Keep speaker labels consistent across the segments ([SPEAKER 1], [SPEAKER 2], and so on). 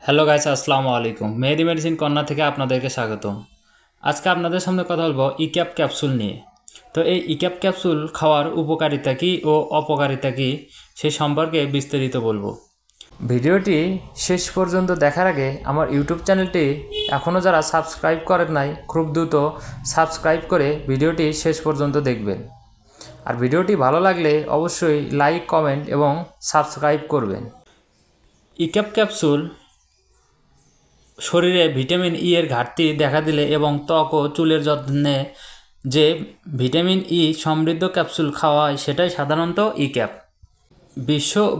[SPEAKER 1] Hello guys, আসসালামু আলাইকুম। মেহেদি medicine corner থেকে আপনাদেরকে স্বাগতম। আজকে আপনাদের সামনে কথা বলবো ইক্যাপ ক্যাপসুল নিয়ে। তো এই ইক্যাপ ক্যাপসুল খাওয়ার উপকারিতা কী ও অপকারিতা কী সে সম্পর্কে বিস্তারিত বলবো। ভিডিওটি শেষ পর্যন্ত দেখার আগে আমার ইউটিউব চ্যানেলটি এখনও যারা সাবস্ক্রাইব করেন নাই খুব দ্রুত সাবস্ক্রাইব করে ভিডিওটি শেষ পর্যন্ত দেখবেন। আর ভিডিওটি ভালো লাগলে অবশ্যই লাইক, কমেন্ট এবং সাবস্ক্রাইব করবেন। ইক্যাপ ক্যাপসুল শরীরে ভিটামিন ই এর ঘাটতি দেখা দিলে এবং ত্বক ও চুলের যত্নে যে ভিটামিন ই সমৃদ্ধ ক্যাপসুল খাওয়া হয় সেটাই সাধারণত ইক্যাপ।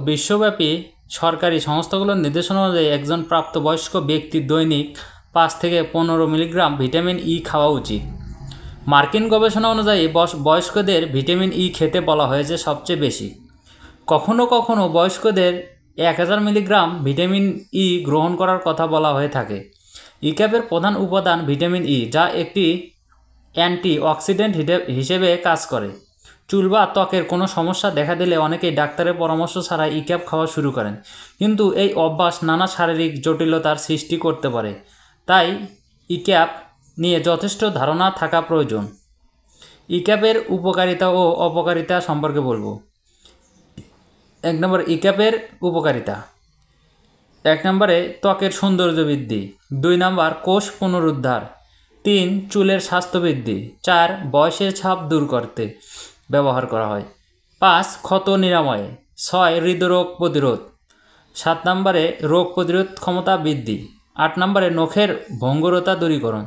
[SPEAKER 1] বিশ্বব্যাপী সরকারি সংস্থাগুলোর নির্দেশনা অনুযায়ী একজন প্রাপ্তবয়স্ক ব্যক্তির দৈনিক 5 থেকে 15 মিলিগ্রাম ভিটামিন ই খাওয়া উচিত। মার্কিন গবেষণা অনুযায়ী বয়স্কদের ভিটামিন ই খেতে বলা হয়েছে সবচেয়ে বেশি। কখনো কখনো বয়স্কদের 1000 মিলিগ্রাম ভিটামিন ই গ্রহণ করার কথা বলা হয়ে থাকে। ইক্যাপের প্রধান উপাদান ভিটামিন ই, যা একটি অ্যান্টিঅক্সিডেন্ট হিসেবে কাজ করে। চুল বা ত্বকের কোনো সমস্যা দেখা দিলে অনেকেই ডাক্তারের পরামর্শ ছাড়া ইক্যাপ খাওয়া শুরু করেন, কিন্তু এই অভ্যাস নানা শারীরিক জটিলতার সৃষ্টি করতে পারে। তাই ইক্যাপ নিয়ে যথেষ্ট ধারণা থাকা প্রয়োজন। ইক্যাপের উপকারিতা ও অপকারিতা সম্পর্কে বলবো। 1 নম্বর, ইক্যাপের উপকারিতা। 1 নম্বরে ত্বকের সৌন্দর্য বৃদ্ধি। 2 নম্বর, কোষ পুনরুদ্ধার। 3, চুলের স্বাস্থ্য বৃদ্ধি। 4, বয়সের ছাপ দূর করতে ব্যবহার করা হয়। 5, ক্ষত নিরাময়ে। 6, হৃদরোগ প্রতিরোধ। 7 নম্বরে রোগ প্রতিরোধ ক্ষমতা বৃদ্ধি। 8 নম্বরে নখের ভঙ্গুরতা দূরীকরণ।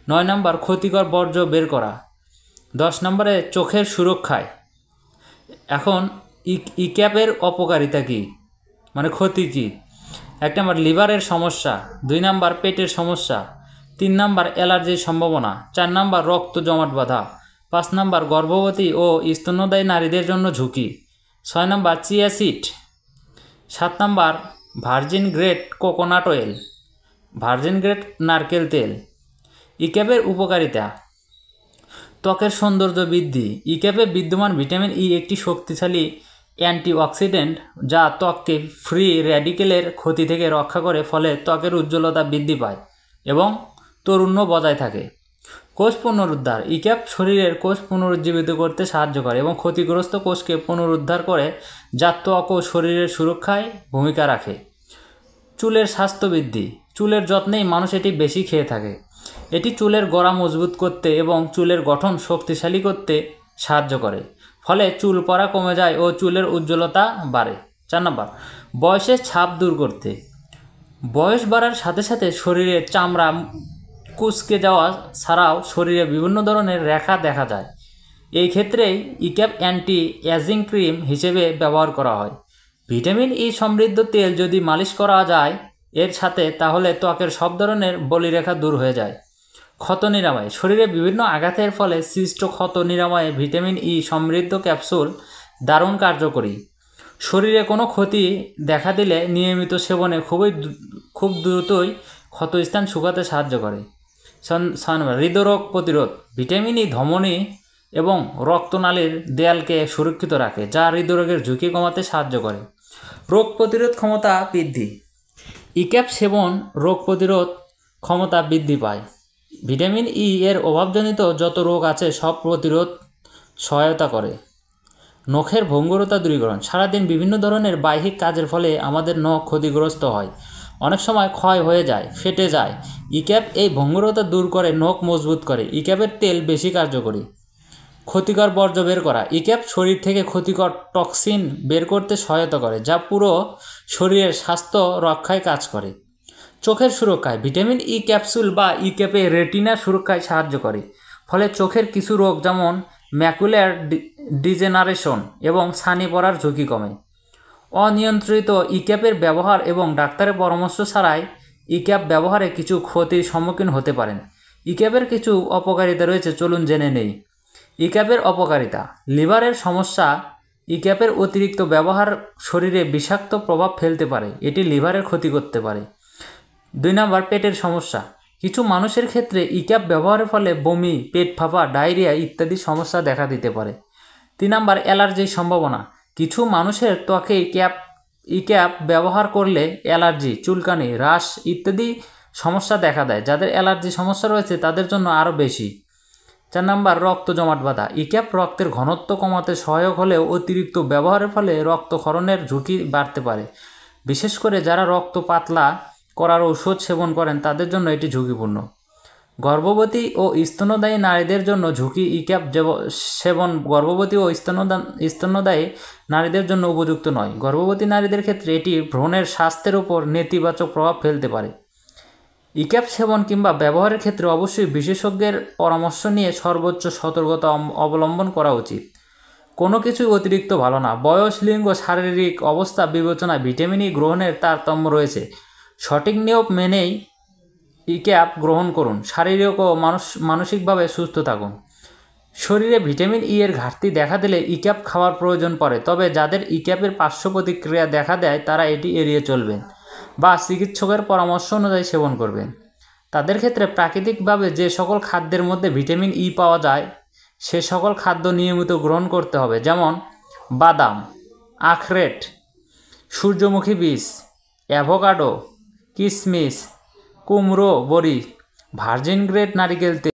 [SPEAKER 1] 9 নম্বর, ক্ষতিকর বর্জ্য বের করা। 10 নম্বরে চোখের সুরক্ষায়। এখন ইক্যাপের অপকারিতা কী, মানে ক্ষতি কী? 1 নম্বর, লিভারের সমস্যা। 2 নম্বর, পেটের সমস্যা। 3 নম্বর, অ্যালার্জির সম্ভাবনা। 4 নম্বর, রক্ত জমাট বাঁধা। 5 নম্বর, গর্ভবতী ও স্তন্যদায়ী নারীদের জন্য ঝুঁকি। 6 number, chia seed. 7 number, virgin grade coconut oil, virgin grade নারকেল তেল। ইক্যাপের উপকারিতা। ত্বকের সৌন্দর্য বৃদ্ধি। ইক্যাপে বিদ্যমান ভিটামিন ই একটি শক্তিশালী অ্যান্টিঅক্সিডেন্ট, যা ত্বককে ফ্রি র্যাডিকেলের ক্ষতি থেকে রক্ষা করে, ফলে ত্বকের উজ্জ্বলতা বৃদ্ধি পায় এবং তারুণ্য বজায় থাকে। কোষ পুনরুদ্ধার। ইক্যাপ শরীরের কোষ পুনরুজ্জীবিত করতে সাহায্য করে এবং ক্ষতিগ্রস্ত কোষকে পুনরুদ্ধার করে, যা ত্বক ও শরীরের সুরক্ষায় ভূমিকা রাখে। চুলের স্বাস্থ্য বৃদ্ধি। চুলের যত্নেই মানুষ এটি বেশি খেয়ে থাকে। এটি চুলের গোড়া মজবুত করতে এবং চুলের গঠন শক্তিশালী করতে সাহায্য করে, ফলে চুল পড়া কমে যায় ও চুলের উজ্জ্বলতা বাড়ে। 4 নম্বর, বয়সের ছাপ দূর করতে। বয়স বাড়ার সাথে সাথে শরীরের চামড়া কুঁচকে যাওয়া ছাড়াও শরীরে বিভিন্ন ধরনের রেখা দেখা যায়। এই ক্ষেত্রেই ইক্যাপ অ্যান্টি এজিং ক্রিম হিসেবে ব্যবহার করা হয়। ভিটামিন ই সমৃদ্ধ তেল যদি মালিশ করা যায় এর সাথে, তাহলে ত্বকের সব ধরনের বলিরেখা দূর হয়ে যায়। ক্ষত নিরাময়। শরীরে বিভিন্ন আঘাতের ফলে সৃষ্ট ক্ষত নিরাময়ে ভিটামিন ই সমৃদ্ধ ক্যাপসুল দারুণ কার্যকরী। শরীরে কোনো ক্ষতি দেখা দিলে নিয়মিত সেবনে খুব দ্রুতই ক্ষতস্থান শুকাতে সাহায্য করে। 6 নম্বর, হৃদরোগ প্রতিরোধ। ভিটামিন ই ধমনী এবং রক্তনালীর দেয়ালকে সুরক্ষিত রাখে, যা হৃদরোগের ঝুঁকি কমাতে সাহায্য করে। রোগ প্রতিরোধ ক্ষমতা বৃদ্ধি। ইক্যাপ সেবন রোগ প্রতিরোধ ক্ষমতা বৃদ্ধি পায়। ভিটামিন ই এর অভাবজনিত যত রোগ আছে সব প্রতিরোধ সহায়তা করে। নখের ভঙ্গুরতা দূরীকরণ। সারাদিন বিভিন্ন ধরনের বাহ্যিক কাজের ফলে আমাদের নখ ক্ষতিগ্রস্ত হয়, অনেক সময় ক্ষয় হয়ে যায়, ফেটে যায়। ইক্যাপ এই ভঙ্গুরতা দূর করে, নখ মজবুত করে। ইক্যাপের তেল বেশি কার্যকরী। ক্ষতিকর বর্জ্য বের করা। ইক্যাপ শরীর থেকে ক্ষতিকর টক্সিন বের করতে সহায়তা করে, যা পুরো শরীরের স্বাস্থ্য রক্ষায় কাজ করে। চোখের সুরক্ষায়। ভিটামিন ই ক্যাপসুল বা ইক্যাপে রেটিনা সুরক্ষায় সাহায্য করে, ফলে চোখের কিছু রোগ যেমন ম্যাকুলার ডিজেনারেশন এবং ছানি পড়ার ঝুঁকি কমে। অনিয়ন্ত্রিত ইক্যাপের ব্যবহার এবং ডাক্তারের পরামর্শ ছাড়াই ইক্যাপ ব্যবহারে কিছু ক্ষতির সম্মুখীন হতে পারেন। ইক্যাপের কিছু অপকারিতা রয়েছে, চলুন জেনে নেই। ইক্যাপের অপকারিতা। লিভারের সমস্যা। ইক্যাপের অতিরিক্ত ব্যবহার শরীরে বিষাক্ত প্রভাব ফেলতে পারে, এটি লিভারের ক্ষতি করতে পারে। 2 নম্বর, পেটের সমস্যা। কিছু মানুষের ক্ষেত্রে ইক্যাপ ব্যবহারের ফলে বমি, পেট ফাঁপা, ডায়রিয়া ইত্যাদি সমস্যা দেখা দিতে পারে। 3 নম্বর, অ্যালার্জির সম্ভাবনা। কিছু মানুষের ত্বকে ইক্যাপ ই ক্যাপ ব্যবহার করলে অ্যালার্জি, চুলকানি, রাশ ইত্যাদি সমস্যা দেখা দেয়। যাদের অ্যালার্জি সমস্যা রয়েছে তাদের জন্য আরও বেশি। 4 নাম্বার, রক্ত জমাট বাঁধা। ই ক্যাপ রক্তের ঘনত্ব কমাতে সহায়ক হলেও অতিরিক্ত ব্যবহারের ফলে রক্তক্ষরণের ঝুঁকি বাড়তে পারে। বিশেষ করে যারা রক্ত পাতলা করার ঔষধ সেবন করেন তাদের জন্য এটি ঝুঁকিপূর্ণ। গর্ভবতী ও স্তন্যদায়ী নারীদের জন্য ঝুঁকি। ই ক্যাপ সেবন গর্ভবতী ও স্তন্যদায়ী নারীদের জন্য উপযুক্ত নয়। গর্ভবতী নারীদের ক্ষেত্রে এটি ভ্রূণের স্বাস্থ্যের উপর নেতিবাচক প্রভাব ফেলতে পারে। ই ক্যাপ সেবন কিংবা ব্যবহারের ক্ষেত্রে অবশ্যই বিশেষজ্ঞের পরামর্শ নিয়ে সর্বোচ্চ সতর্কতা অবলম্বন করা উচিত। কোনো কিছুই অতিরিক্ত ভালো না। বয়স, লিঙ্গ, শারীরিক অবস্থা বিবেচনায় ভিটামিন ই গ্রহণের তারতম্য রয়েছে। সঠিক নিয়ম মেনেই ই ক্যাপ গ্রহণ করুন। শারীরিক ও মানসিকভাবে সুস্থ থাকুন। শরীরে ভিটামিন ই এর ঘাটতি দেখা দিলে ই ক্যাপ খাওয়ার প্রয়োজন পড়ে, তবে যাদের ই ক্যাপের পার্শ্ব প্রতিক্রিয়া দেখা দেয় তারা এটি এড়িয়ে চলবেন বা চিকিৎসকের পরামর্শ অনুযায়ী সেবন করবেন। তাদের ক্ষেত্রে প্রাকৃতিকভাবে যে সকল খাদ্যের মধ্যে ভিটামিন ই পাওয়া যায় সে সকল খাদ্য নিয়মিত গ্রহণ করতে হবে, যেমন বাদাম, আখরোট, সূর্যমুখী বীজ, অ্যাভোকাডো, কিশমিশ, কুমড়ো বড়ি, ভার্জিন গ্রেড নারিকেল তেল।